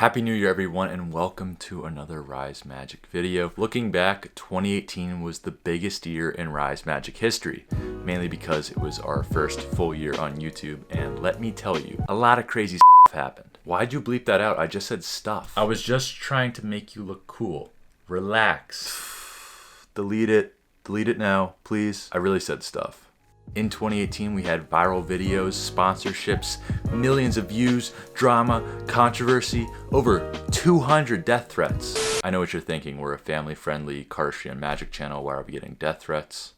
Happy New Year everyone and welcome to another Rise Magic video. Looking back, 2018 was the biggest year in Rise Magic history, mainly because it was our first full year on YouTube, and let me tell you, a lot of crazy stuff happened. Why'd you bleep that out? I just said stuff. I was just trying to make you look cool. Relax. Delete it now, please. I really said stuff. In 2018, we had viral videos, sponsorships, millions of views, drama, controversy, over 200 death threats. I know what you're thinking, we're a family-friendly cardistry and magic channel, why are we getting death threats?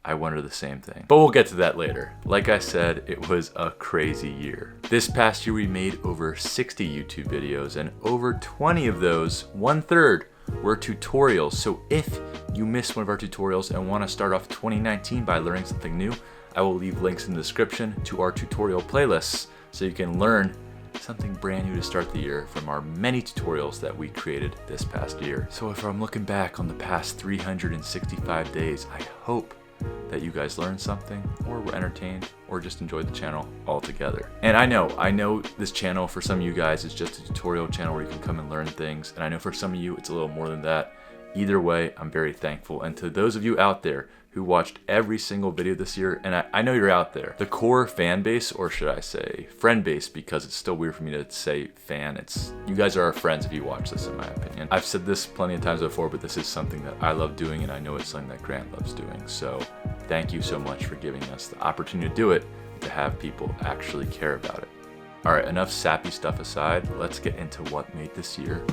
I wonder the same thing. But we'll get to that later. Like I said, it was a crazy year. This past year we made over 60 YouTube videos, and over 20 of those, 1/3, were tutorials. So if you missed one of our tutorials and want to start off 2019 by learning something new, I will leave links in the description to our tutorial playlists so you can learn something brand new to start the year from our many tutorials that we created this past year. So if I'm looking back on the past 365 days, I hope that you guys learned something, or were entertained, or just enjoyed the channel altogether. And I know this channel for some of you guys is just a tutorial channel where you can come and learn things, and I know for some of you it's a little more than that. Either way, I'm very thankful. And to those of you out there who watched every single video this year, and I know you're out there, the core fan base, or should I say friend base, because it's still weird for me to say fan. You guys are our friends if you watch this, in my opinion. I've said this plenty of times before, but this is something that I love doing, and I know it's something that Grant loves doing. So thank you so much for giving us the opportunity to do it, to have people actually care about it. All right, enough sappy stuff aside, let's get into what made this year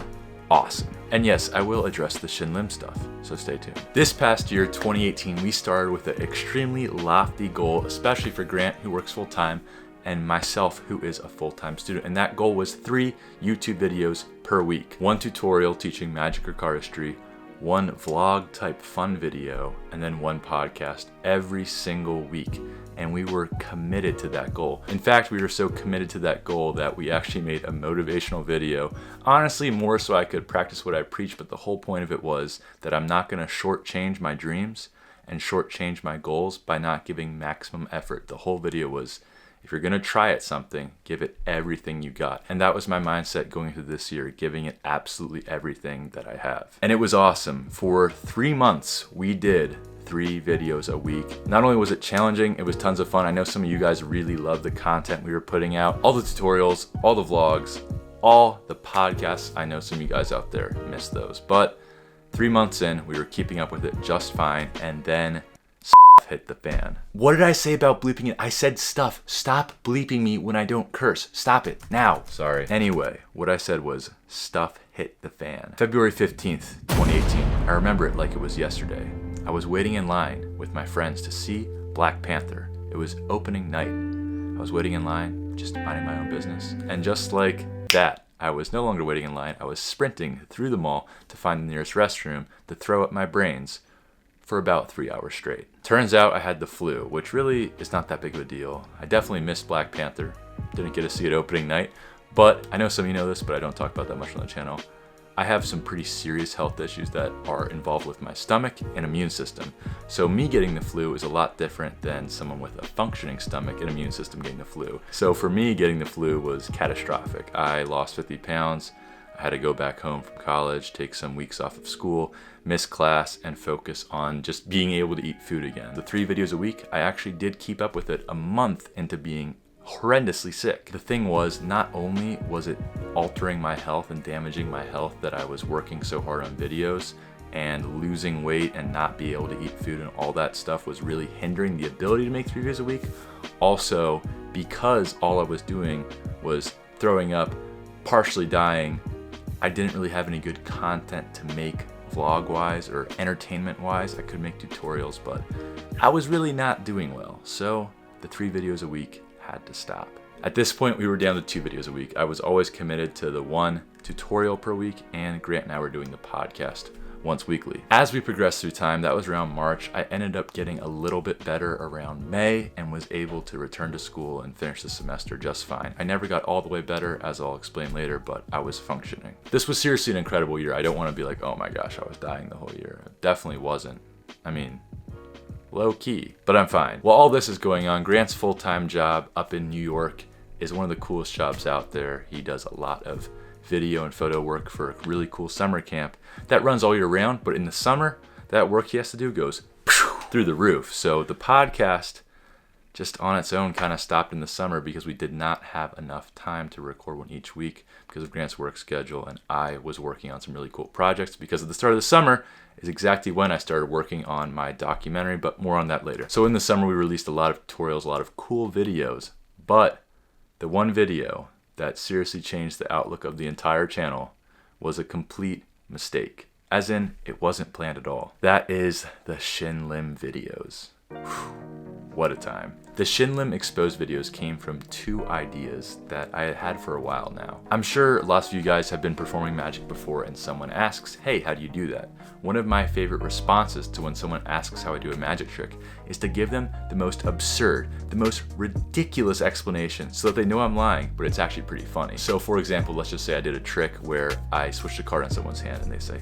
awesome. And yes, I will address the Shin stuff, so stay tuned. This past year, 2018, we started with an extremely lofty goal, especially for Grant, who works full-time, and myself, who is a full-time student, and that goal was 3 YouTube videos per week. 1 tutorial teaching magic or cardistry, 1 vlog type fun video, and then 1 podcast every single week. And we were committed to that goal. In fact, we were so committed to that goal that we actually made a motivational video. Honestly, more so I could practice what I preach, but the whole point of it was that I'm not gonna shortchange my dreams and shortchange my goals by not giving maximum effort. The whole video was, if you're gonna try at something, give it everything you got. And that was my mindset going through this year, giving it absolutely everything that I have. And it was awesome. For 3 months, we did 3 videos a week. Not only was it challenging, it was tons of fun. I know some of you guys really loved the content we were putting out. All the tutorials, all the vlogs, all the podcasts. I know some of you guys out there missed those. But 3 months in, we were keeping up with it just fine. And then hit the fan. What did I say about bleeping it? I said stuff. Stop bleeping me when I don't curse. Stop it now. Sorry. Anyway, what I said was stuff hit the fan. February 15th, 2018. I remember it like it was yesterday. I was waiting in line with my friends to see Black Panther. It was opening night. I was waiting in line, just minding my own business. And just like that, I was no longer waiting in line. I was sprinting through the mall to find the nearest restroom to throw up my brains for about 3 hours straight. Turns out I had the flu, which really is not that big of a deal. I definitely missed Black Panther. Didn't get to see it opening night, but I know some of you know this, but I don't talk about that much on the channel. I have some pretty serious health issues that are involved with my stomach and immune system. So me getting the flu is a lot different than someone with a functioning stomach and immune system getting the flu. So for me, getting the flu was catastrophic. I lost 50 pounds. I had to go back home from college, take some weeks off of school, miss class, and focus on just being able to eat food again. The 3 videos a week, I actually did keep up with it a month into being horrendously sick. The thing was, not only was it altering my health and damaging my health that I was working so hard on videos, and losing weight and not be able to eat food and all that stuff was really hindering the ability to make 3 videos a week. Also, because all I was doing was throwing up, partially dying, I didn't really have any good content to make vlog-wise or entertainment-wise. I could make tutorials, but I was really not doing well. So the 3 videos a week had to stop. At this point, we were down to 2 videos a week. I was always committed to the 1 tutorial per week, and Grant and I were doing the podcast once weekly. As we progressed through time, that was around March, I ended up getting a little bit better around May and was able to return to school and finish the semester just fine. I never got all the way better, as I'll explain later, but I was functioning. This was seriously an incredible year. I don't want to be like, oh my gosh, I was dying the whole year. It definitely wasn't. I mean, low key, but I'm fine. While all this is going on, Grant's full-time job up in New York is one of the coolest jobs out there. He does a lot of video and photo work for a really cool summer camp that runs all year round, but in the summer, that work he has to do goes through the roof. So the podcast just on its own kind of stopped in the summer because we did not have enough time to record one each week because of Grant's work schedule, and I was working on some really cool projects. Because at the start of the summer is exactly when I started working on my documentary, but more on that later. So in the summer we released a lot of tutorials, a lot of cool videos, but the one video that seriously changed the outlook of the entire channel was a complete mistake. As in, it wasn't planned at all. That is the Shin Lim videos. What a time. The Shin Lim exposed videos came from two ideas that I had had for a while now. I'm sure lots of you guys have been performing magic before and someone asks, hey, how do you do that? One of my favorite responses to when someone asks how I do a magic trick is to give them the most absurd, the most ridiculous explanation so that they know I'm lying, but it's actually pretty funny. So for example, let's just say I did a trick where I switched a card on someone's hand and they say,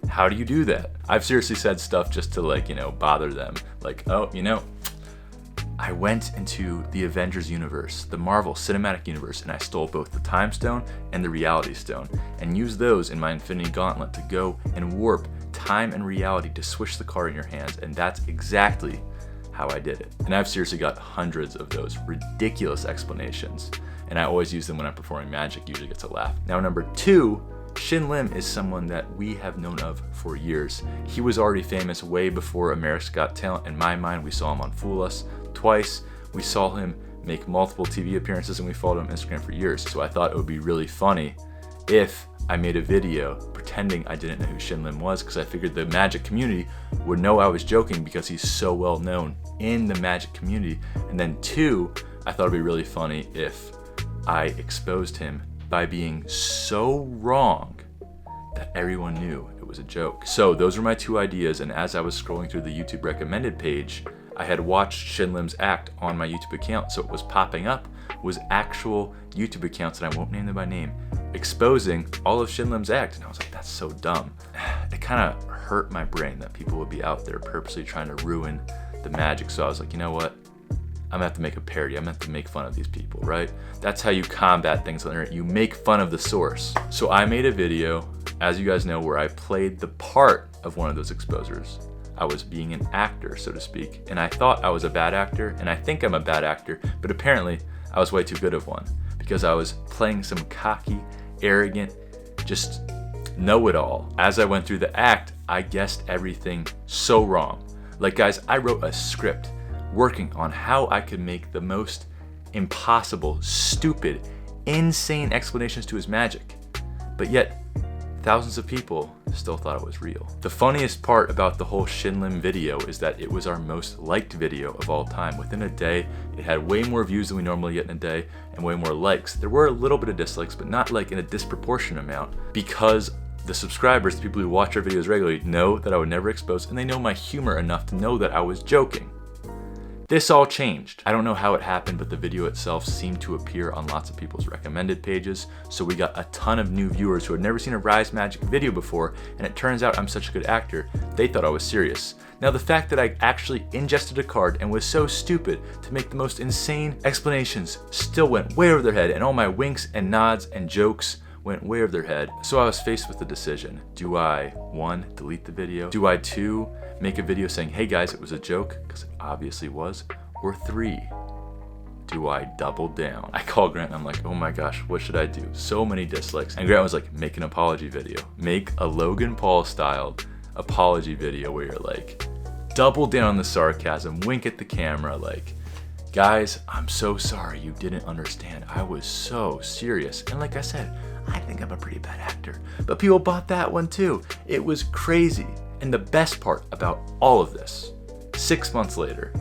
how do you do that? I've seriously said stuff just to bother them. Like, oh, I went into the Avengers universe, the Marvel Cinematic Universe, and I stole both the Time Stone and the Reality Stone, and used those in my Infinity Gauntlet to go and warp time and reality to switch the card in your hands, and that's exactly how I did it. And I've seriously got hundreds of those ridiculous explanations, and I always use them when I'm performing magic, usually gets a laugh. Now number two, Shin Lim is someone that we have known of for years. He was already famous way before America's Got Talent. In my mind, we saw him on Fool Us twice. We saw him make multiple TV appearances, and we followed him on Instagram for years. So I thought it would be really funny if I made a video pretending I didn't know who Shin Lim was, because I figured the magic community would know I was joking because he's so well known in the magic community. And then two, I thought it'd be really funny if I exposed him by being so wrong that everyone knew it was a joke. So those were my two ideas, and as I was scrolling through the YouTube recommended page, I had watched Shin Lim's act on my YouTube account, so it was popping up was actual YouTube accounts, and I won't name them by name, exposing all of Shin Lim's act, and I was like, that's so dumb. It kind of hurt my brain that people would be out there purposely trying to ruin the magic, so I was like, you know what? I'm gonna have to make a parody. I'm gonna have to make fun of these people, right? That's how you combat things on the internet. You make fun of the source. So I made a video, as you guys know, where I played the part of one of those exposers. I was being an actor, so to speak, and I thought I was a bad actor, and I think I'm a bad actor, but apparently I was way too good of one because I was playing some cocky, arrogant, just know-it-all. As I went through the act, I guessed everything so wrong. Like, guys, I wrote a script working on how I could make the most impossible, stupid, insane explanations to his magic. But yet, thousands of people still thought it was real. The funniest part about the whole Shin Lim video is that it was our most liked video of all time. Within a day, it had way more views than we normally get in a day and way more likes. There were a little bit of dislikes, but not like in a disproportionate amount, because the subscribers, the people who watch our videos regularly, know that I would never expose, and they know my humor enough to know that I was joking. This all changed. I don't know how it happened, but the video itself seemed to appear on lots of people's recommended pages, so we got a ton of new viewers who had never seen a Rise Magic video before, and it turns out I'm such a good actor, they thought I was serious. Now the fact that I actually ingested a card and was so stupid to make the most insane explanations still went way over their head, and all my winks and nods and jokes went way over their head. So I was faced with the decision. Do I, 1, delete the video? Do I, 2, make a video saying, hey guys, it was a joke, because it obviously was? Or 3, do I double down? I called Grant and I'm like, oh my gosh, what should I do? So many dislikes. And Grant was like, make an apology video. Make a Logan Paul styled apology video where you're like, double down on the sarcasm, wink at the camera, like, guys, I'm so sorry you didn't understand. I was so serious. And like I said, I think I'm a pretty bad actor. But people bought that one too. It was crazy. And the best part about all of this, 6 months later,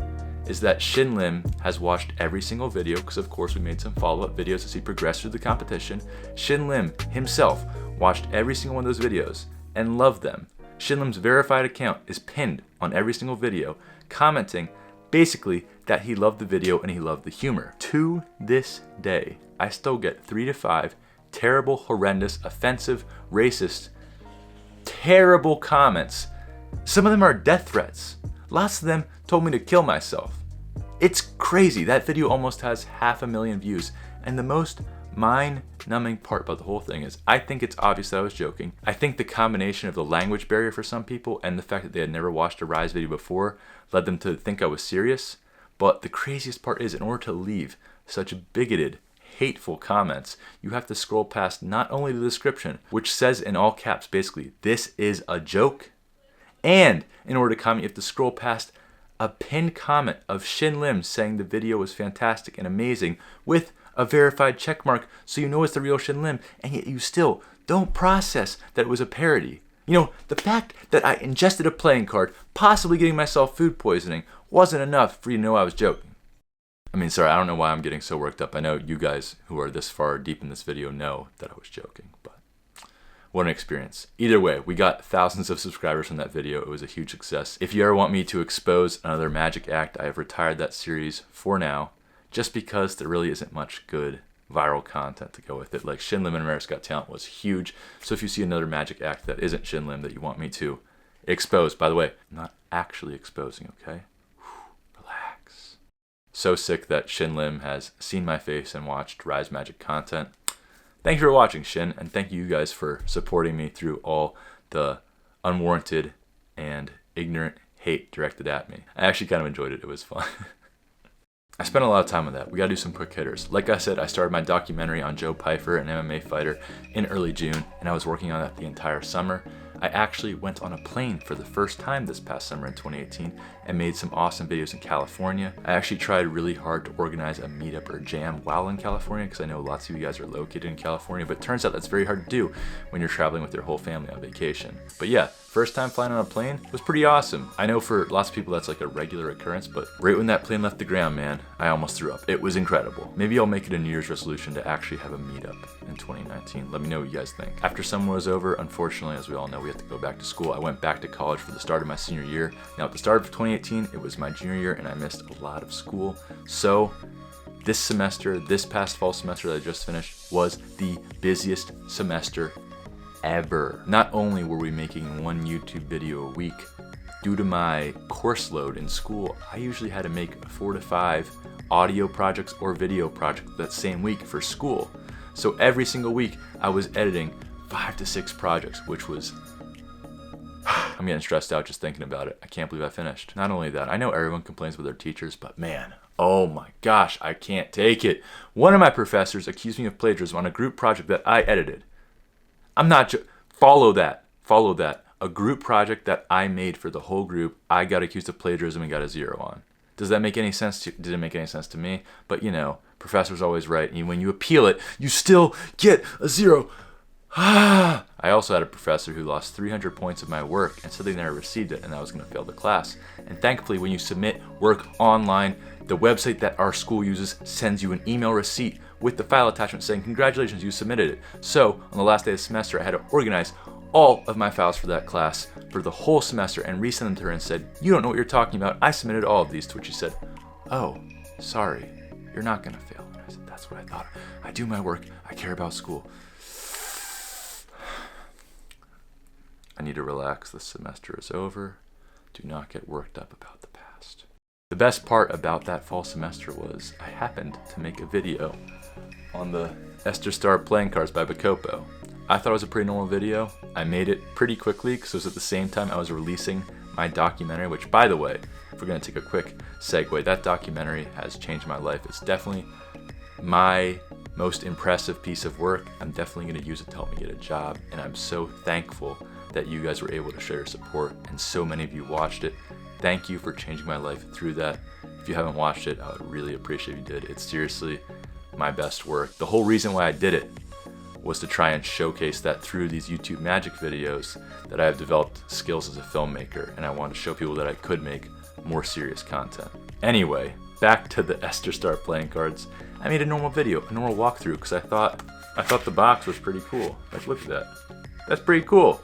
is that Shin Lim has watched every single video, because of course we made some follow-up videos as he progressed through the competition. Shin Lim himself watched every single one of those videos and loved them. Shin Lim's verified account is pinned on every single video, commenting basically that he loved the video and he loved the humor. To this day, I still get 3 to 5 terrible, horrendous, offensive, racist, terrible comments. Some of them are death threats. Lots of them told me to kill myself. It's crazy. That video almost has 500,000 views, and the most mind-numbing part about the whole thing is I think it's obvious that I was joking. I think the combination of the language barrier for some people and the fact that they had never watched a Rise video before led them to think I was serious. But the craziest part is, in order to leave such bigoted, hateful comments, you have to scroll past not only the description, which says in all caps basically, "This is a joke," and in order to comment, you have to scroll past a pinned comment of Shin saying the video was fantastic and amazing with a verified check mark so you know it's the real Shin, and yet you still don't process that it was a parody. You know, the fact that I ingested a playing card, possibly getting myself food poisoning, wasn't enough for you to know I was joking. I mean, sorry, I don't know why I'm getting so worked up. I know you guys who are this far deep in this video know that I was joking, but what an experience. Either way, we got thousands of subscribers from that video. It was a huge success. If you ever want me to expose another magic act, I have retired that series for now, just because there really isn't much good viral content to go with it. Like Shin and America's Got Talent was huge. So if you see another magic act that isn't Shin that you want me to expose, by the way, I'm not actually exposing, okay? Relax. So sick that Shin has seen my face and watched Rise Magic content. Thank you for watching, Shin, and thank you guys for supporting me through all the unwarranted and ignorant hate directed at me. I actually kind of enjoyed it. It was fun. I spent a lot of time on that. We gotta do some quick hitters. Like I said, I started my documentary on Joe Pyfer, an MMA fighter, in early June, and I was working on that the entire summer. I actually went on a plane for the first time this past summer in 2018 and made some awesome videos in California. I actually tried really hard to organize a meetup or jam while in California because I know lots of you guys are located in California, but it turns out that's very hard to do when you're traveling with your whole family on vacation. But yeah, first time flying on a plane was pretty awesome. I know for lots of people that's like a regular occurrence, but right when that plane left the ground, man, I almost threw up. It was incredible. Maybe I'll make it a New Year's resolution to actually have a meetup in 2019. Let me know what you guys think. After summer was over, unfortunately, as we all know, we have to go back to school. I went back to college for the start of my senior year. Now at the start of 2018, it was my junior year and I missed a lot of school. So this semester, this past fall semester that I just finished, was the busiest semester ever. Not only were we making one YouTube video a week, due to my course load in school, I usually had to make 4 to 5 audio projects or video projects that same week for school. So every single week I was editing 5 to 6 projects, which was, I'm getting stressed out just thinking about it. I can't believe I finished. Not only that, I know everyone complains with their teachers, but man, oh my gosh, I can't take it. One of my professors accused me of plagiarism on a group project that I edited. I'm not follow that. A group project that I made for the whole group, I got accused of plagiarism and got a 0 on. Does that make any sense to you? Didn't make any sense to me, but you know, professor's always right, and when you appeal it, you still get a 0. I also had a professor who lost 300 points of my work and said they never received it and I was going to fail the class. And thankfully, when you submit work online, the website that our school uses sends you an email receipt with the file attachment saying, congratulations, you submitted it. So on the last day of the semester, I had to organize all of my files for that class for the whole semester and resend them to her and said, you don't know what you're talking about. I submitted all of these, to which she said, oh, sorry, you're not going to fail. And I said, that's what I thought. I do my work. I care about school. I need to relax. This semester is over. Do not get worked up about the past. The best part about that fall semester was I happened to make a video on the Esther Star playing cards by Bacopo. I thought it was a pretty normal video. I made it pretty quickly because it was at the same time I was releasing my documentary, which, by the way, if we're going to take a quick segue, that documentary has changed my life. It's definitely my most impressive piece of work. I'm definitely going to use it to help me get a job, and I'm so thankful that you guys were able to share your support and so many of you watched it. Thank you for changing my life through that. If you haven't watched it, I would really appreciate if you did. It's seriously my best work. The whole reason why I did it was to try and showcase that through these YouTube magic videos that I have developed skills as a filmmaker, and I wanted to show people that I could make more serious content. Anyway, back to the Esther Star playing cards. I made a normal video, a normal walkthrough, because I thought the box was pretty cool. Like, look at that. That's pretty cool.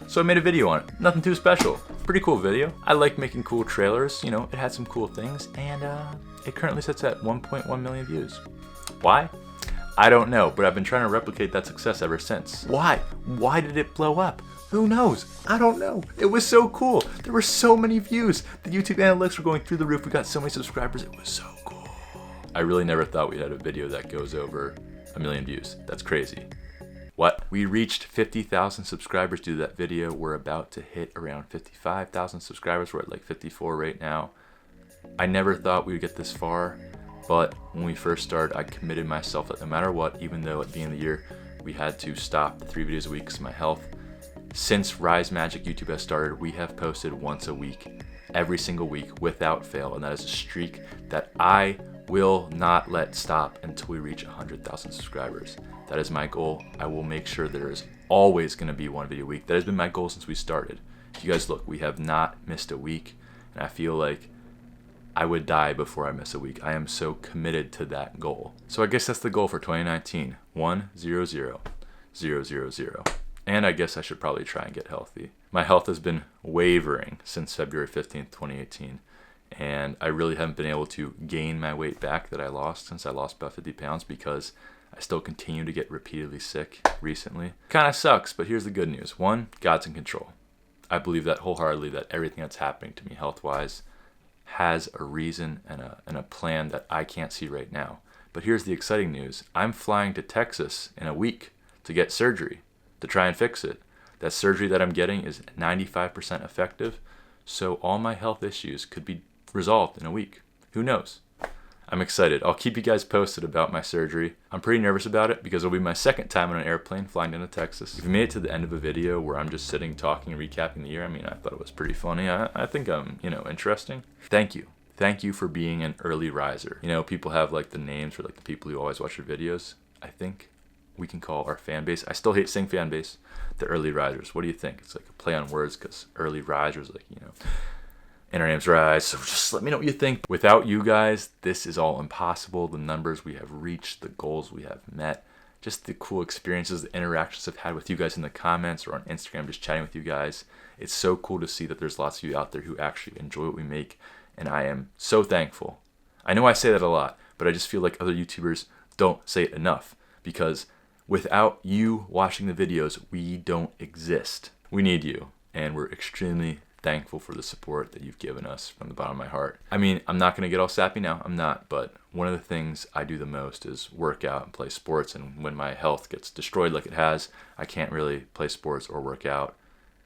So I made a video on it. Nothing too special. Pretty cool video. I like making cool trailers. You know, it had some cool things, and it currently sits at 1.1 million views. Why? I don't know, but I've been trying to replicate that success ever since. Why? Why did it blow up? Who knows? I don't know. It was so cool. There were so many views. The YouTube analytics were going through the roof. We got so many subscribers. It was so cool. I really never thought we had a video that goes over 1 million views. That's crazy. What? We reached 50,000 subscribers due to that video. We're about to hit around 55,000 subscribers. We're at like 54 right now. I never thought we would get this far, but when we first started, I committed myself that no matter what, even though at the beginning of the year, we had to stop the 3 videos a week because of my health. Since Rise Magic YouTube has started, we have posted once a week, every single week without fail, and that is a streak that I will not let stop until we reach 100,000 subscribers. That is my goal. I will make sure there is always going to be one video a week. That has been my goal since we started. If you guys look, we have not missed a week, and I feel like I would die before I miss a week. I am so committed to that goal. So I guess that's the goal for 2019. 1-0-0-0-0-0. And I guess I should probably try and get healthy. My health has been wavering since February 15th, 2018. And I really haven't been able to gain my weight back that I lost since I lost about 50 pounds because I still continue to get repeatedly sick recently. Kind of sucks, but here's the good news. 1, God's in control. I believe that wholeheartedly, that everything that's happening to me health-wise has a reason and a plan that I can't see right now. But here's the exciting news. I'm flying to Texas in a week to get surgery to try and fix it. That surgery that I'm getting is 95% effective, so all my health issues could be resolved in a week. Who knows? I'm excited. I'll keep you guys posted about my surgery. I'm pretty nervous about it because it'll be my second time on an airplane flying down to Texas. If you made it to the end of a video where I'm just sitting talking and recapping the year, I mean, I thought it was pretty funny. I think I'm, interesting. Thank you. Thank you for being an early riser. People have like the names for like the people who always watch your videos. I think we can call our fan base, I still hate saying fan base, the early risers. What do you think? It's like a play on words because early risers, and our name's Rise, so just let me know what you think. Without you guys, this is all impossible. The numbers we have reached, the goals we have met, just the cool experiences, the interactions I've had with you guys in the comments or on Instagram, just chatting with you guys. It's so cool to see that there's lots of you out there who actually enjoy what we make, and I am so thankful. I know I say that a lot, but I just feel like other YouTubers don't say it enough because without you watching the videos, we don't exist. We need you, and we're extremely thankful for the support that you've given us from the bottom of my heart. I mean, I'm not going to get all sappy now. I'm not, but one of the things I do the most is work out and play sports, and when my health gets destroyed like it has, I can't really play sports or work out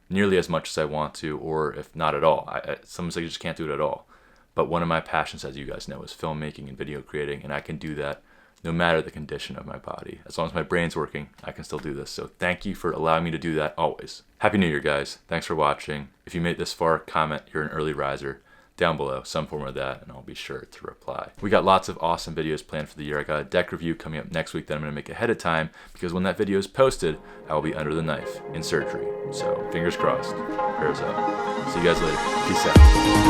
nearly as much as I want to, or if not at all. Sometimes I just can't do it at all. But one of my passions, as you guys know, is filmmaking and video creating, and I can do that no matter the condition of my body. As long as my brain's working, I can still do this. So thank you for allowing me to do that always. Happy New Year, guys. Thanks for watching. If you made it this far, comment you're an early riser down below, some form of that, and I'll be sure to reply. We got lots of awesome videos planned for the year. I got a deck review coming up next week that I'm gonna make ahead of time because when that video is posted, I will be under the knife in surgery. So fingers crossed, prayers up. See you guys later. Peace out.